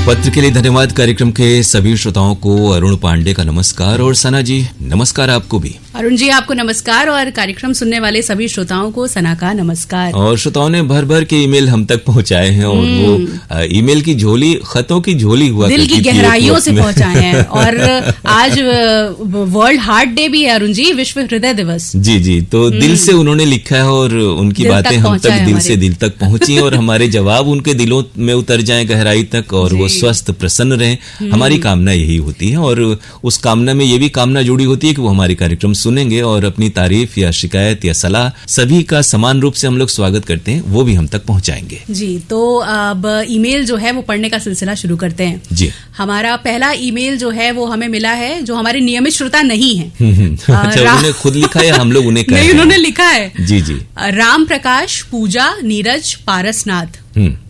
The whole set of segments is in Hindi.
पत्र के लिए धन्यवाद कार्यक्रम के सभी श्रोताओं को अरुण पांडे का नमस्कार और सना जी नमस्कार आपको भी। अरुण जी आपको नमस्कार और कार्यक्रम सुनने वाले सभी श्रोताओं को सना का नमस्कार। और श्रोताओं ने भर भर के ईमेल हम तक पहुंचाए हैं और वो ईमेल की झोली खतों की झोली हुआ दिल की गहराइयों से पहुंचाए हैं। और आज वर्ल्ड हार्ट डे भी है अरुण जी, विश्व हृदय दिवस। जी जी, तो दिल से उन्होंने लिखा है और उनकी बातें हम तक दिल से दिल तक पहुंची और हमारे जवाब उनके दिलों में उतर जाए गहराई तक और वो स्वस्थ प्रसन्न रहे। हमारी कामना यही होती है और उस कामना में ये भी कामना जुड़ी होती है कि वो हमारे कार्यक्रम सुनेंगे और अपनी तारीफ या शिकायत या सलाह सभी का समान रूप से हम लोग स्वागत करते हैं, वो भी हम तक पहुंचाएंगे। जी, तो अब ईमेल जो है वो पढ़ने का सिलसिला शुरू करते हैं। जी, हमारा पहला ईमेल जो है वो हमें मिला है, जो हमारे नियमित श्रोता नहीं है। अच्छा, उन्होंने खुद लिखा है, हम लोग उन्हें कह रहे हैं? नहीं, उन्होंने लिखा है। जी जी, राम प्रकाश पूजा नीरज पारसनाथ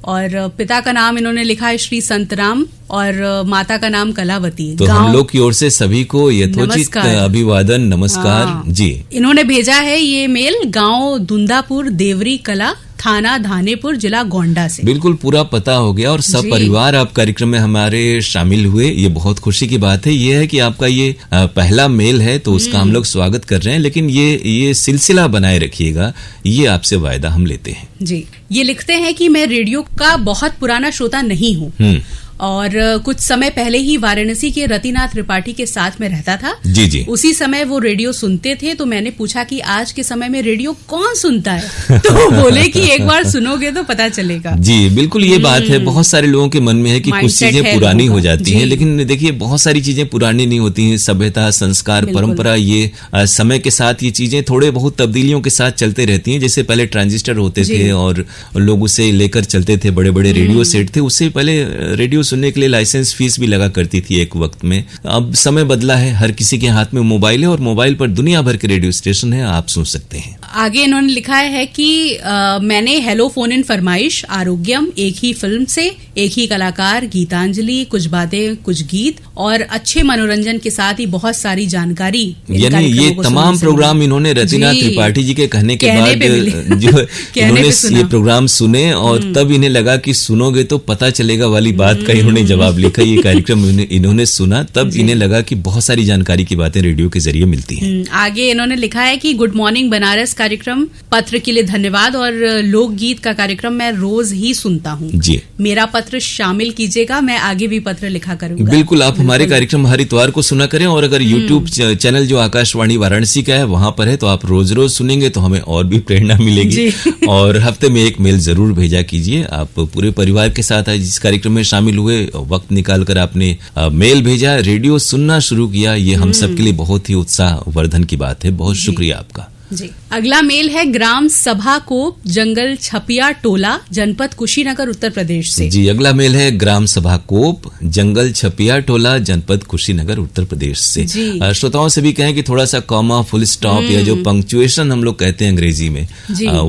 और पिता का नाम इन्होंने लिखा है श्री संतराम और माता का नाम कलावती। तो हम लोग की ओर से सभी को यथोचित अभिवादन नमस्कार। जी, इन्होंने भेजा है ये मेल गांव दुंदापुर देवरी कला थाना धानेपुर जिला गोंडा से। बिल्कुल पूरा पता हो गया और सब परिवार आप कार्यक्रम में हमारे शामिल हुए, ये बहुत खुशी की बात है। ये है कि आपका ये पहला मेल है तो उसका हम लोग स्वागत कर रहे हैं, लेकिन ये सिलसिला बनाए रखिएगा, ये आपसे वायदा हम लेते हैं। जी, ये लिखते हैं कि मैं रेडियो का बहुत पुराना श्रोता नहीं हूँ और कुछ समय पहले ही वाराणसी के रतिनाथ त्रिपाठी के साथ में रहता था। जी जी, उसी समय वो रेडियो सुनते थे, तो मैंने पूछा कि आज के समय में रेडियो कौन सुनता है, तो वो बोले कि एक बार सुनोगे तो पता चलेगा। जी बिल्कुल, ये बात है, बहुत सारे लोगों के मन में है कि कुछ चीजें पुरानी हो जाती हैं, लेकिन देखिए बहुत सारी चीजें पुरानी नहीं होती हैं। सभ्यता, संस्कार, परंपरा, ये समय के साथ ये चीजें थोड़े बहुत तब्दीलियों के साथ चलते रहती हैं। जैसे पहले ट्रांजिस्टर होते थे और लोग उसे लेकर चलते थे, बड़े बड़े रेडियो सेट थे, उससे पहले रेडियो सुनने के लिए लाइसेंस फीस भी लगा करती थी एक वक्त में। अब समय बदला है, हर किसी के हाथ में मोबाइल है और मोबाइल पर दुनिया भर के रेडियो स्टेशन है, आप सुन सकते हैं। आगे इन्होंने लिखा है कि मैंने हेलो फोन इन फरमाइश आरोग्यम, एक ही फिल्म से एक ही कलाकार, गीतांजलि, कुछ बातें कुछ गीत और अच्छे मनोरंजन के साथ ही बहुत सारी जानकारी, यानी ये तमाम प्रोग्राम इन्होंने रतिनाथ त्रिपाठी जी के कहने के बाद जो इन्होंने ये प्रोग्राम सुने और तब इन्हें लगा कि सुनोगे तो पता चलेगा वाली बात का इन्होंने जवाब लिखा। ये कार्यक्रम इन्होंने सुना, तब इन्हें लगा कि बहुत सारी जानकारी की बातें रेडियो के जरिए मिलती हैं। आगे इन्होंने लिखा है कि गुड मॉर्निंग बनारस कार्यक्रम, पत्र के लिए धन्यवाद और लोकगीत का कार्यक्रम मैं रोज ही सुनता हूँ। जी, मेरा पत्र शामिल कीजिएगा, मैं आगे भी पत्र लिखा करूंगा। बिल्कुल, आप हमारे कार्यक्रम हर इतवार को सुना करें और अगर यूट्यूब चैनल जो आकाशवाणी वाराणसी का है वहां पर है तो आप रोज रोज सुनेंगे तो हमें और भी प्रेरणा मिलेगी। और हफ्ते में एक मेल जरूर भेजा कीजिए। आप पूरे परिवार के साथ आज इस कार्यक्रम में शामिल हुए, वक्त निकालकर आपने मेल भेजा, रेडियो सुनना शुरू किया, ये हम सब के लिए बहुत ही उत्साहवर्धन की बात है। बहुत शुक्रिया आपका। जी, अगला मेल है ग्राम सभा को जंगल छपिया टोला, जनपद कुशीनगर, उत्तर प्रदेश से। जी, अगला मेल है ग्राम सभा कोप जंगल छपिया टोला, जनपद कुशीनगर, उत्तर प्रदेश से। श्रोताओं से भी कहें कि थोड़ा सा कॉमा, फुल स्टॉप या जो पंक्चुएशन हम लोग कहते हैं अंग्रेजी में,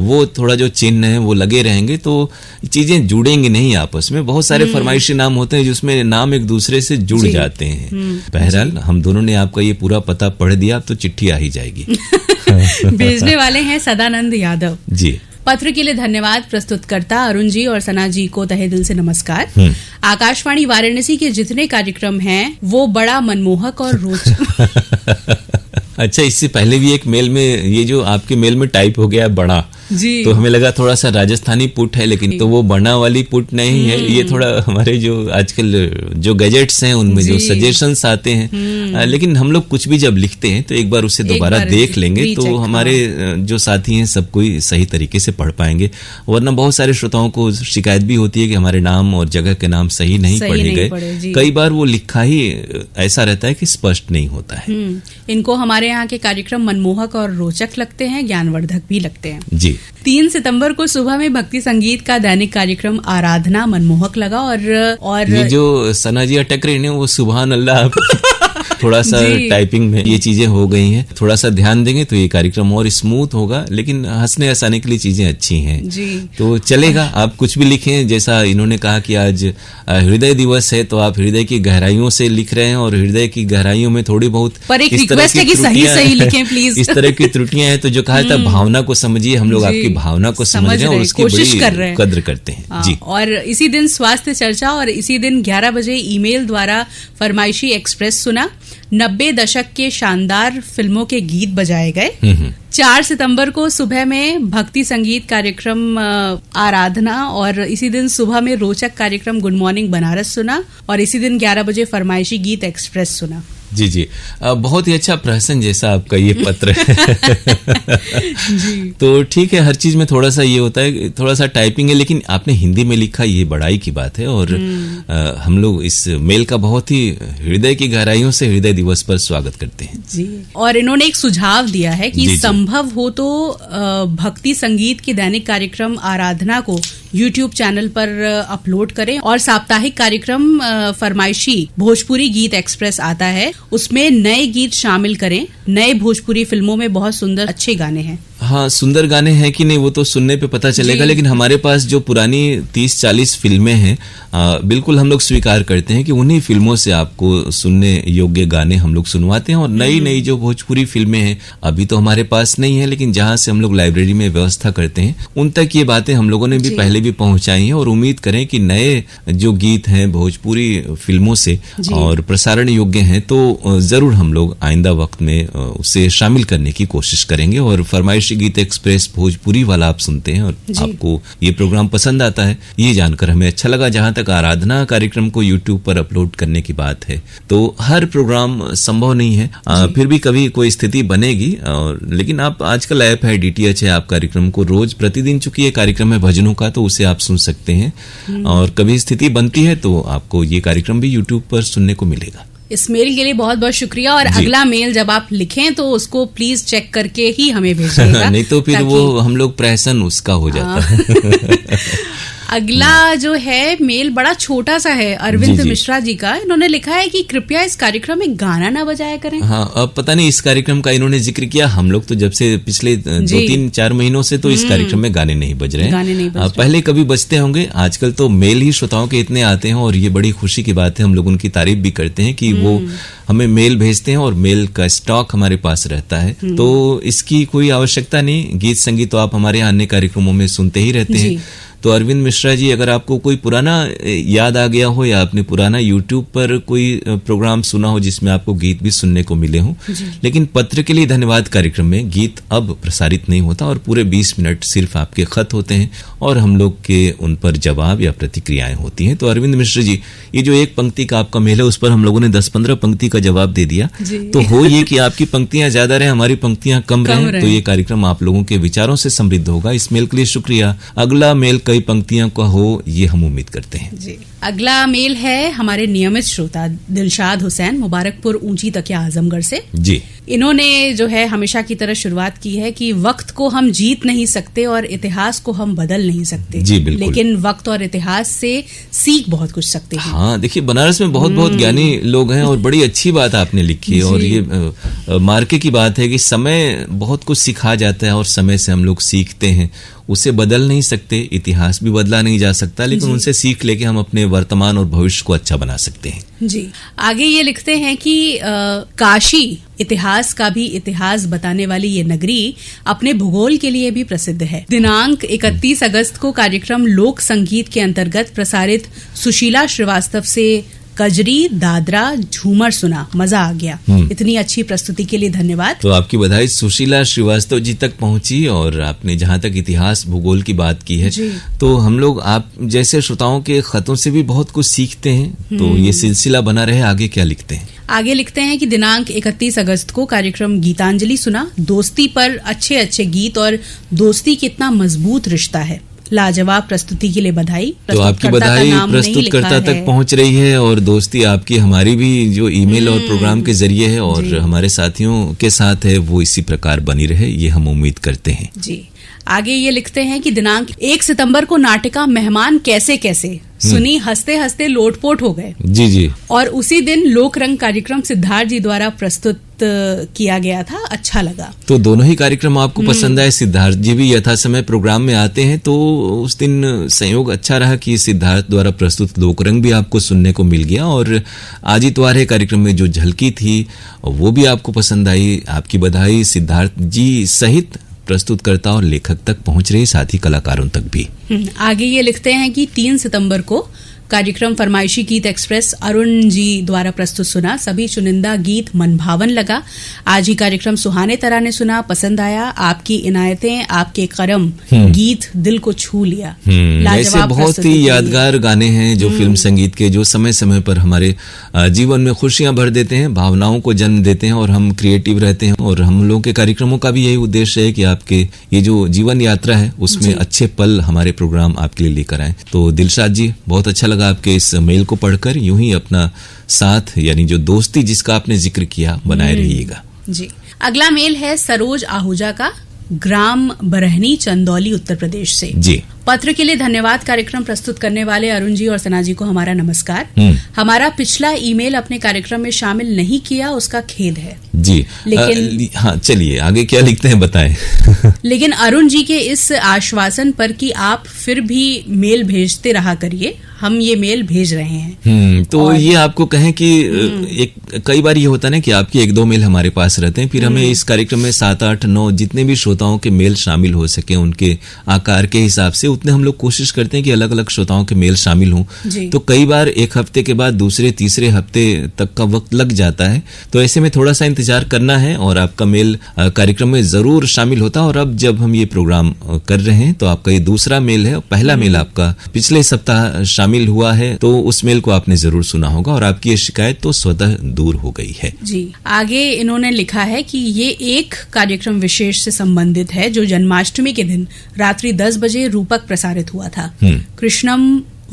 वो थोड़ा जो चिन्ह है वो लगे रहेंगे तो चीजें जुड़ेंगी नहीं आपस में। बहुत सारे फरमाइशी नाम होते हैं जिसमें नाम एक दूसरे से जुड़ जाते हैं। बहरहाल हम दोनों ने आपका ये पूरा पता पढ़ दिया, अब तो चिट्ठी आ ही जाएगी। भेजने वाले हैं सदानंद यादव जी। पत्र के लिए धन्यवाद प्रस्तुतकर्ता अरुण जी और सना जी को तहे दिल से नमस्कार। आकाशवाणी वाराणसी के जितने कार्यक्रम हैं वो बड़ा मनमोहक और रोचक। अच्छा, इससे पहले भी एक मेल में, ये जो आपके मेल में टाइप हो गया है बड़ा जी, तो हमें लगा थोड़ा सा राजस्थानी पुट है, लेकिन तो वो बना वाली पुट नहीं है। ये थोड़ा हमारे जो आजकल जो गैजेट्स हैं उनमें जो सजेशंस आते हैं, लेकिन हम लोग कुछ भी जब लिखते हैं तो एक बार उसे दोबारा देख लेंगे तो हमारे जो साथी हैं सब कोई सही तरीके से पढ़ पाएंगे। वरना बहुत सारे श्रोताओं को शिकायत भी होती है कि हमारे नाम और जगह के नाम सही नहीं पढ़े गए। कई बार वो लिखा ही ऐसा रहता है कि स्पष्ट नहीं होता है। इनको हमारे यहाँ के कार्यक्रम मनमोहक और रोचक लगते हैं, ज्ञानवर्धक भी लगते हैं जी। 3 सितंबर को सुबह में भक्ति संगीत का दैनिक कार्यक्रम आराधना मनमोहक लगा और ये जो सना जी अटक रही है वो सुभान अल्लाह थोड़ा सा टाइपिंग में ये चीजें हो गई हैं। थोड़ा सा ध्यान देंगे तो ये कार्यक्रम और स्मूथ होगा, लेकिन हंसने हंसाने के लिए चीजें अच्छी हैं तो चलेगा। आप कुछ भी लिखें, जैसा इन्होंने कहा कि आज हृदय दिवस है तो आप हृदय की गहराइयों से लिख रहे हैं और हृदय की गहराइयों में थोड़ी बहुत पर एक रिक्वेस्ट है कि सही लिखें प्लीज। इस तरह की त्रुटियां हैं तो जो कहा था भावना को समझिए, हम लोग आपकी भावना को समझ रहे हैं और उसकी बड़ी कद्र करते हैं जी। और इसी दिन स्वास्थ्य चर्चा और इसी दिन 11 बजे ईमेल द्वारा फरमाइशी एक्सप्रेस सुना। 90 दशक के शानदार फिल्मों के गीत बजाए गए। 4 सितंबर को सुबह में भक्ति संगीत कार्यक्रम आराधना और इसी दिन सुबह में रोचक कार्यक्रम गुड मॉर्निंग बनारस सुना और इसी दिन 11 बजे फरमाइशी गीत एक्सप्रेस सुना। जी बहुत ही अच्छा प्रहसन जैसा आपका ये पत्र है। जी। तो ठीक है, हर चीज में थोड़ा सा ये होता है, थोड़ा सा टाइपिंग है, लेकिन आपने हिंदी में लिखा, ये बड़ाई की बात है। और हम लोग इस मेल का बहुत ही हृदय की गहराइयों से हृदय दिवस पर स्वागत करते हैं जी। और इन्होंने एक सुझाव दिया है कि संभव हो तो भक्ति संगीत के दैनिक कार्यक्रम आराधना को YouTube चैनल पर अपलोड करें और साप्ताहिक कार्यक्रम फरमाइशी भोजपुरी गीत एक्सप्रेस आता है, उसमें नए गीत शामिल करें। नए भोजपुरी फिल्मों में बहुत सुंदर अच्छे गाने हैं। हाँ, सुंदर गाने हैं कि नहीं वो तो सुनने पे पता चलेगा, लेकिन हमारे पास जो पुरानी 30-40 फिल्में हैं, बिल्कुल हम लोग स्वीकार करते हैं कि उन्हीं फिल्मों से आपको सुनने योग्य गाने हम लोग सुनवाते हैं। और नई नई जो भोजपुरी फिल्में हैं अभी तो हमारे पास नहीं है, लेकिन जहां से हम लोग लाइब्रेरी में व्यवस्था करते हैं उन तक ये बातें हम लोगों ने भी पहले भी पहुंचाई हैं। और उम्मीद करें कि नए जो गीत हैं भोजपुरी फिल्मों से और प्रसारण योग्य हैं तो जरूर हम लोग आइंदा वक्त में उसे शामिल करने की कोशिश करेंगे। और फरमाइशी गीत एक्सप्रेस भोजपुरी वाला आप सुनते हैं और आपको ये प्रोग्राम पसंद आता है, ये जानकर हमें अच्छा लगा। जहां तक आराधना कार्यक्रम को YouTube पर अपलोड करने की बात है तो हर प्रोग्राम संभव नहीं है, फिर भी कभी कोई स्थिति बनेगी। और लेकिन आप आजकल ऐप है DTH है, आप कार्यक्रम को रोज प्रतिदिन, चूंकि ये कार्यक्रम है भजनों का तो उसे आप सुन सकते हैं। और कभी स्थिति बनती है तो आपको ये कार्यक्रम भी YouTube पर सुनने को मिलेगा। इस मेल के लिए बहुत बहुत शुक्रिया। और अगला मेल जब आप लिखें तो उसको प्लीज चेक करके ही हमें भेजिएगा। नहीं तो फिर वो हम लोग प्रहसन उसका हो जाता है। अगला जो है मेल बड़ा छोटा सा है, अरविंद मिश्रा जी का। इन्होंने लिखा है कि कृपया इस कार्यक्रम में गाना ना बजाया करें। हाँ, अब पता नहीं इस कार्यक्रम का इन्होंने जिक्र किया, हम लोग तो जब से पिछले 2-3-4 महीनों से तो इस कार्यक्रम में गाने नहीं बज रहे हैं। पहले कभी बजते होंगे, आजकल तो मेल ही श्रोताओं के इतने आते हैं और ये बड़ी खुशी की बात है। हम लोग उनकी तारीफ भी करते हैं कि वो हमें मेल भेजते हैं और मेल का स्टॉक हमारे पास रहता है, तो इसकी कोई आवश्यकता नहीं। गीत संगीत तो आप हमारे अन्य कार्यक्रमों में सुनते ही रहते हैं। तो अरविंद मिश्रा जी, अगर आपको कोई पुराना याद आ गया हो या आपने पुराना YouTube पर कोई प्रोग्राम सुना हो जिसमें आपको गीत भी सुनने को मिले हो, लेकिन पत्र के लिए धन्यवाद कार्यक्रम में गीत अब प्रसारित नहीं होता और पूरे 20 मिनट सिर्फ आपके खत होते हैं और हम लोग के उन पर जवाब या प्रतिक्रियाएं होती हैं। तो अरविंद मिश्रा जी, ये जो एक पंक्ति का आपका मेल है उस पर हम लोगों ने 10-15 पंक्ति का जवाब दे दिया। तो हो ये कि आपकी पंक्तियां ज्यादा रहे, हमारी पंक्तियां कम रहे, तो ये कार्यक्रम आप लोगों के विचारों से समृद्ध होगा। इस मेल के लिए शुक्रिया। अगला मेल कई पंक्तियों का हो ये हम उम्मीद करते हैं जी। अगला मेल है हमारे नियमित श्रोता दिलशाद हुसैन, मुबारकपुर ऊंची तकिया आजमगढ़ से जी। इन्होंने जो है हमेशा की तरह शुरुआत की है कि वक्त को हम जीत नहीं सकते और इतिहास को हम बदल नहीं सकते जी, लेकिन वक्त और इतिहास से सीख बहुत कुछ सकते हैं। हाँ, देखिए बनारस में बहुत ज्ञानी लोग हैं और बड़ी अच्छी बात आपने लिखी है। और ये मार्के की बात है कि समय बहुत कुछ सिखा जाता है और समय से हम लोग सीखते हैं। उसे बदल नहीं सकते, इतिहास भी बदला नहीं जा सकता, लेकिन उनसे सीख लेके हम अपने वर्तमान और भविष्य को अच्छा बना सकते हैं जी। आगे ये लिखते हैं कि काशी इतिहास का भी इतिहास बताने वाली ये नगरी अपने भूगोल के लिए भी प्रसिद्ध है। दिनांक 31 अगस्त को कार्यक्रम लोक संगीत के अंतर्गत प्रसारित सुशीला श्रीवास्तव से कजरी दादरा झूमर सुना, मजा आ गया। इतनी अच्छी प्रस्तुति के लिए धन्यवाद। तो आपकी बधाई सुशीला श्रीवास्तव जी तक पहुंची। और आपने जहां तक इतिहास भूगोल की बात की है तो हम लोग आप जैसे श्रोताओं के खतों से भी बहुत कुछ सीखते हैं, तो ये सिलसिला बना रहे। आगे क्या लिखते हैं? आगे लिखते हैं कि दिनांक 31 अगस्त को कार्यक्रम गीतांजलि सुना। दोस्ती पर अच्छे अच्छे गीत और दोस्ती कितना मजबूत रिश्ता है। लाजवाब प्रस्तुति के लिए बधाई। तो आपकी बधाई प्रस्तुतकर्ता तक पहुंच रही है और दोस्ती आपकी हमारी भी जो ईमेल और प्रोग्राम के जरिए है और हमारे साथियों के साथ है वो इसी प्रकार बनी रहे, ये हम उम्मीद करते हैं जी। आगे ये लिखते हैं कि दिनांक 1 सितंबर को नाटिका मेहमान कैसे कैसे सुनी, हंसते हंसते लोटपोट हो गए। जी। और उसी दिन लोक रंग कार्यक्रम सिद्धार्थ जी द्वारा प्रस्तुत किया गया था, अच्छा लगा। तो दोनों ही कार्यक्रम आपको पसंद आए। सिद्धार्थ जी भी यथा समय प्रोग्राम में आते हैं, तो उस दिन संयोग अच्छा रहा कि सिद्धार्थ द्वारा प्रस्तुत लोक रंग भी आपको सुनने को मिल गया, और आज इतवार है कार्यक्रम में जो झलकी थी वो भी आपको पसंद आई। आपकी बधाई सिद्धार्थ जी सहित प्रस्तुतकर्ता और लेखक तक पहुंच रहे साथी कलाकारों तक भी। आगे ये लिखते हैं कि 3 सितंबर को कार्यक्रम फरमाइशी गीत एक्सप्रेस अरुण जी द्वारा प्रस्तुत सुना, सभी चुनिंदा गीत मनभावन लगा। आज ही कार्यक्रम सुहाने तराने सुना, पसंद आया। आपकी इनायतें आपके करम गीत दिल को छू लिया। ऐसे बहुत ही यादगार गाने हैं जो फिल्म संगीत के, जो समय समय पर हमारे जीवन में खुशियां भर देते हैं, भावनाओं को जन्म देते हैं, और हम क्रिएटिव रहते हैं। और हम लोगों के कार्यक्रमों का भी यही उद्देश्य है कि आपके ये जो जीवन यात्रा है उसमें अच्छे पल हमारे प्रोग्राम आपके लिए लेकर आए। तो दिलशाद जी, बहुत अच्छा लगा आपके इस मेल को पढ़कर। यूं ही अपना साथ, यानी जो दोस्ती जिसका आपने जिक्र किया, बनाए रहिएगा। जी। अगला मेल है सरोज आहूजा का, ग्राम बरहनी, चंदौली, उत्तर प्रदेश से। जी। पत्र के लिए धन्यवाद। कार्यक्रम प्रस्तुत करने वाले अरुण जी और सना जी को हमारा नमस्कार। हमारा पिछला ईमेल अपने कार्यक्रम में शामिल नहीं किया, उसका खेद है। जी। लेकिन हाँ, चलिए आगे क्या लिखते हैं बताएं। लेकिन अरुण जी के इस आश्वासन पर कि आप फिर भी मेल भेजते रहा करिए, हम ये मेल भेज रहे हैं। तो ये आपको कहें कि कई बार ये होता है ना कि आपके 1-2 मेल हमारे पास रहते हैं, फिर हमें इस कार्यक्रम में 7, 8, 9 जितने भी श्रोताओं के मेल शामिल हो सके उनके आकार के हिसाब से, उतने हम लोग कोशिश करते हैं कि अलग अलग श्रोताओं के मेल शामिल हों। तो कई बार 1 हफ्ते के बाद दूसरे तीसरे हफ्ते तक का वक्त लग जाता है, तो ऐसे में थोड़ा सा इंतजार करना है और आपका मेल कार्यक्रम में जरूर शामिल होता है। और अब जब हम ये प्रोग्राम कर रहे हैं तो आपका ये दूसरा मेल है, पहला मेल आपका पिछले सप्ताह शामिल हुआ है, तो उस मेल को आपने जरूर सुना होगा और आपकी ये शिकायत तो स्वतः दूर हो गई है। जी। आगे इन्होंने लिखा है कि ये एक कार्यक्रम विशेष से संबंधित है जो जन्माष्टमी के दिन रात्रि 10 बजे रूपक प्रसारित हुआ था, कृष्णम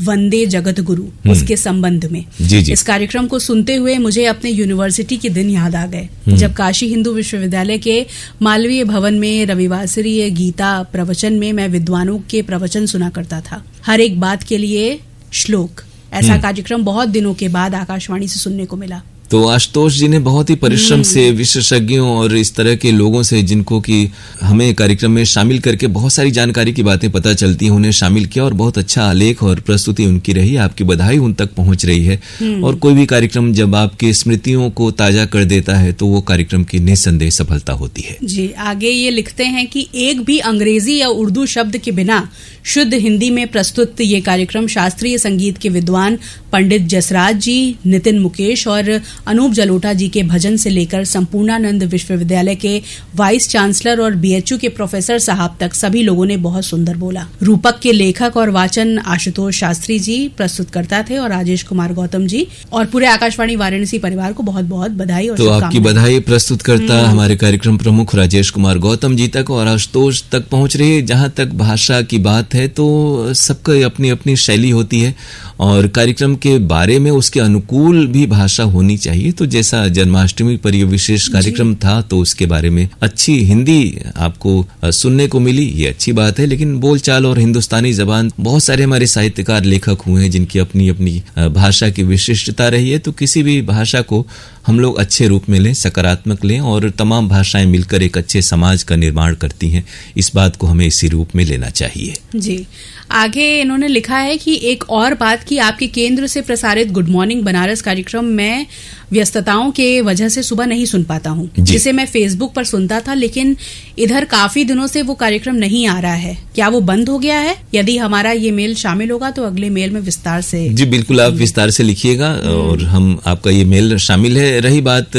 वंदे जगत गुरु, उसके संबंध में। जी। इस कार्यक्रम को सुनते हुए मुझे अपने यूनिवर्सिटी के दिन याद आ गए, जब काशी हिंदू विश्वविद्यालय के मालवीय भवन में रविवासरीय गीता प्रवचन में मैं विद्वानों के प्रवचन सुना करता था, हर एक बात के लिए श्लोक। ऐसा कार्यक्रम बहुत दिनों के बाद आकाशवाणी से सुनने को मिला। तो आशुतोष जी ने बहुत ही परिश्रम से विशेषज्ञों और इस तरह के लोगों से जिनको कि हमें कार्यक्रम में शामिल करके बहुत सारी जानकारी की बातें पता चलती हैं, उन्हें शामिल किया और बहुत अच्छा आलेख और प्रस्तुति उनकी रही। आपकी बधाई उन तक पहुंच रही है। और कोई भी कार्यक्रम जब आपकी स्मृतियों को ताजा कर देता है तो वो कार्यक्रम की निस्संदेह सफलता होती है। जी। आगे ये लिखते हैं कि एक भी अंग्रेजी या उर्दू शब्द के बिना शुद्ध हिंदी में प्रस्तुत ये कार्यक्रम शास्त्रीय संगीत के विद्वान पंडित जसराज जी, नितिन मुकेश और अनूप जलोटा जी के भजन से लेकर संपूर्णानंद विश्वविद्यालय के वाइस चांसलर और बीएचयू के प्रोफेसर साहब तक सभी लोगों ने बहुत सुंदर बोला। रूपक के लेखक और वाचन आशुतोष शास्त्री जी प्रस्तुतकर्ता थे और राजेश कुमार गौतम जी, और पूरे आकाशवाणी वाराणसी परिवार को बहुत बहुत बधाई और शुभकामनाएं। तो आपकी बधाई प्रस्तुतकर्ता हमारे कार्यक्रम प्रमुख राजेश कुमार गौतम जी तक और आशुतोष तक पहुंच रही है। जहां तक भाषा की बात है तो सबकी अपनी अपनी शैली होती है और कार्यक्रम के बारे में उसके अनुकूल भी भाषा होनी चाहिए। तो जैसा जन्माष्टमी पर यह विशेष कार्यक्रम था तो उसके बारे में अच्छी हिंदी आपको सुनने को मिली, ये अच्छी बात है। लेकिन बोलचाल और हिंदुस्तानी जबान, बहुत सारे हमारे साहित्यकार लेखक हुए हैं जिनकी अपनी अपनी भाषा की विशिष्टता रही है। तो किसी भी भाषा को हम लोग अच्छे रूप में लें, सकारात्मक लें, और तमाम भाषाएं मिलकर एक अच्छे समाज का निर्माण करती हैं। इस बात को हमें इसी रूप में लेना चाहिए। जी। आगे इन्होंने लिखा है कि एक और बात कि आपके केंद्र से प्रसारित गुड मॉर्निंग बनारस कार्यक्रम में व्यस्तताओं के वजह से सुबह नहीं सुन पाता हूँ, जिसे मैं फेसबुक पर सुनता था, लेकिन इधर काफी दिनों से वो कार्यक्रम नहीं आ रहा है। क्या वो बंद हो गया है? यदि हमारा ये मेल शामिल होगा तो अगले मेल में विस्तार से। जी बिल्कुल, आप विस्तार से लिखिएगा और हम आपका ये मेल शामिल है। रही बात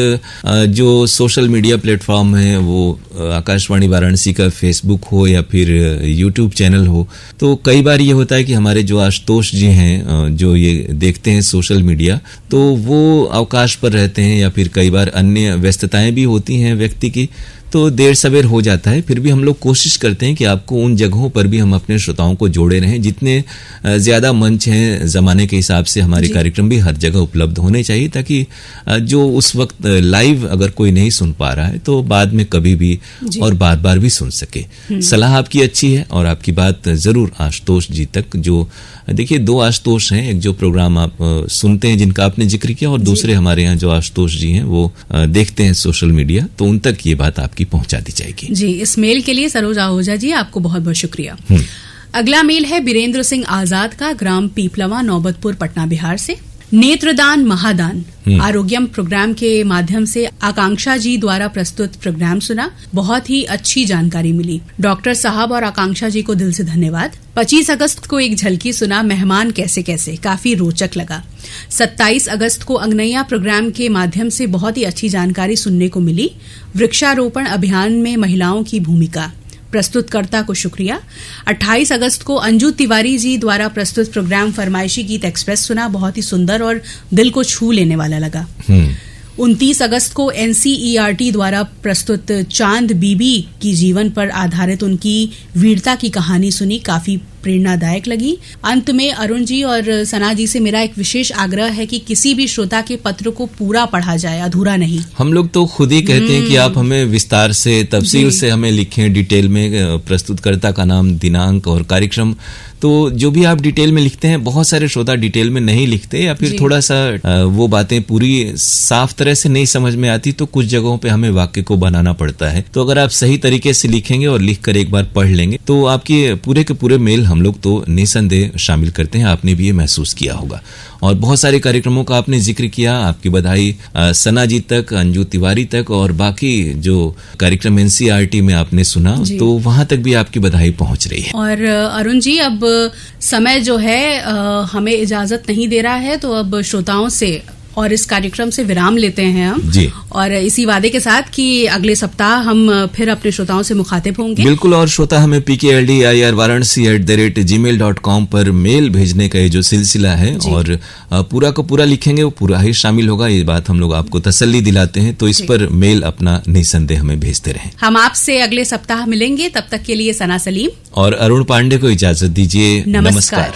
जो सोशल मीडिया प्लेटफॉर्म है, वो आकाशवाणी वाराणसी का फेसबुक हो या फिर यूट्यूब चैनल हो, तो कई बार ये होता है कि हमारे जो आशुतोष जी हैं जो ये देखते हैं सोशल मीडिया, तो वो अवकाश पर रहते हैं या फिर कई बार अन्य व्यस्तताएं भी होती हैं व्यक्ति की, तो देर सवेर हो जाता है। फिर भी हम लोग कोशिश करते हैं कि आपको उन जगहों पर भी हम अपने श्रोताओं को जोड़े रहें। जितने ज़्यादा मंच हैं ज़माने के हिसाब से हमारे कार्यक्रम भी हर जगह उपलब्ध होने चाहिए, ताकि जो उस वक्त लाइव अगर कोई नहीं सुन पा रहा है तो बाद में कभी भी और बार बार भी सुन सके। सलाह आपकी अच्छी है और आपकी बात ज़रूर आशुतोष जी तक, जो देखिए 2 आशुतोष हैं, एक जो प्रोग्राम आप सुनते हैं जिनका आपने जिक्र किया, और दूसरे हमारे यहाँ जो आशुतोष जी हैं वो देखते हैं सोशल मीडिया, तो उन तक ये बात आपकी पहुंचा दी जाएगी। जी, इस मेल के लिए सरोज आहूजा जी आपको बहुत बहुत शुक्रिया। अगला मेल है बीरेंद्र सिंह आजाद का, ग्राम पीपलवा, नौबतपुर, पटना, बिहार से। नेत्रदान महादान आरोग्यम प्रोग्राम के माध्यम से आकांक्षा जी द्वारा प्रस्तुत प्रोग्राम सुना, बहुत ही अच्छी जानकारी मिली। डॉक्टर साहब और आकांक्षा जी को दिल से धन्यवाद। 25 अगस्त को एक झलकी सुना, मेहमान कैसे कैसे, काफी रोचक लगा। 27 अगस्त को अंगनैया प्रोग्राम के माध्यम से बहुत ही अच्छी जानकारी सुनने को मिली। वृक्षारोपण अभियान में महिलाओं की भूमिका, प्रस्तुतकर्ता को शुक्रिया। 28 अगस्त को अंजू तिवारी जी द्वारा प्रस्तुत प्रोग्राम फरमाइशी गीत एक्सप्रेस सुना, बहुत ही सुंदर और दिल को छू लेने वाला लगा। 29 अगस्त को NCERT द्वारा प्रस्तुत चांद बीबी की जीवन पर आधारित उनकी वीरता की कहानी सुनी, काफी प्रेरणादायक लगी। अंत में अरुण जी और सना जी से मेरा एक विशेष आग्रह है कि किसी भी श्रोता के पत्र को पूरा पढ़ा जाए, अधूरा नहीं। हम लोग तो खुद ही कहते हैं कि आप हमें विस्तार से, तफसील से हमें लिखें, डिटेल में, प्रस्तुतकर्ता का नाम, दिनांक और कार्यक्रम। तो जो भी आप डिटेल में लिखते हैं, बहुत सारे श्रोता डिटेल में नहीं लिखते, या फिर थोड़ा सा वो बातें पूरी साफ तरह से नहीं समझ में आती, तो कुछ जगहों पे हमें वाक्य को बनाना पड़ता है। तो अगर आप सही तरीके से लिखेंगे और लिखकर एक बार पढ़ लेंगे तो आपके पूरे के पूरे मेल हम लोग तो निसंदेह शामिल करते हैं। आपने भी ये महसूस किया होगा। और बहुत सारे कार्यक्रमों का आपने जिक्र किया, आपकी बधाई सना जी तक, अंजू तिवारी तक, और बाकी जो कार्यक्रम NCERT में आपने सुना तो वहां तक भी आपकी बधाई पहुंच रही है। और अरुण जी, अब समय जो है हमें इजाजत नहीं दे रहा है, तो अब श्रोताओं से और इस कार्यक्रम से विराम लेते हैं हम जी। और इसी वादे के साथ कि अगले सप्ताह हम फिर अपने श्रोताओं से मुखातिब होंगे। बिल्कुल। और श्रोता हमें pkldir@varanasi@gmail.com पर मेल भेजने का ये जो सिलसिला है, और पूरा का पूरा लिखेंगे वो पूरा ही शामिल होगा, ये बात हम लोग आपको तसल्ली दिलाते हैं। तो इस पर मेल अपना निसंदेह हमें भेजते रहें। हम आपसे अगले सप्ताह मिलेंगे, तब तक के लिए सना सलीम और अरुण पांडे को इजाजत दीजिए। नमस्कार।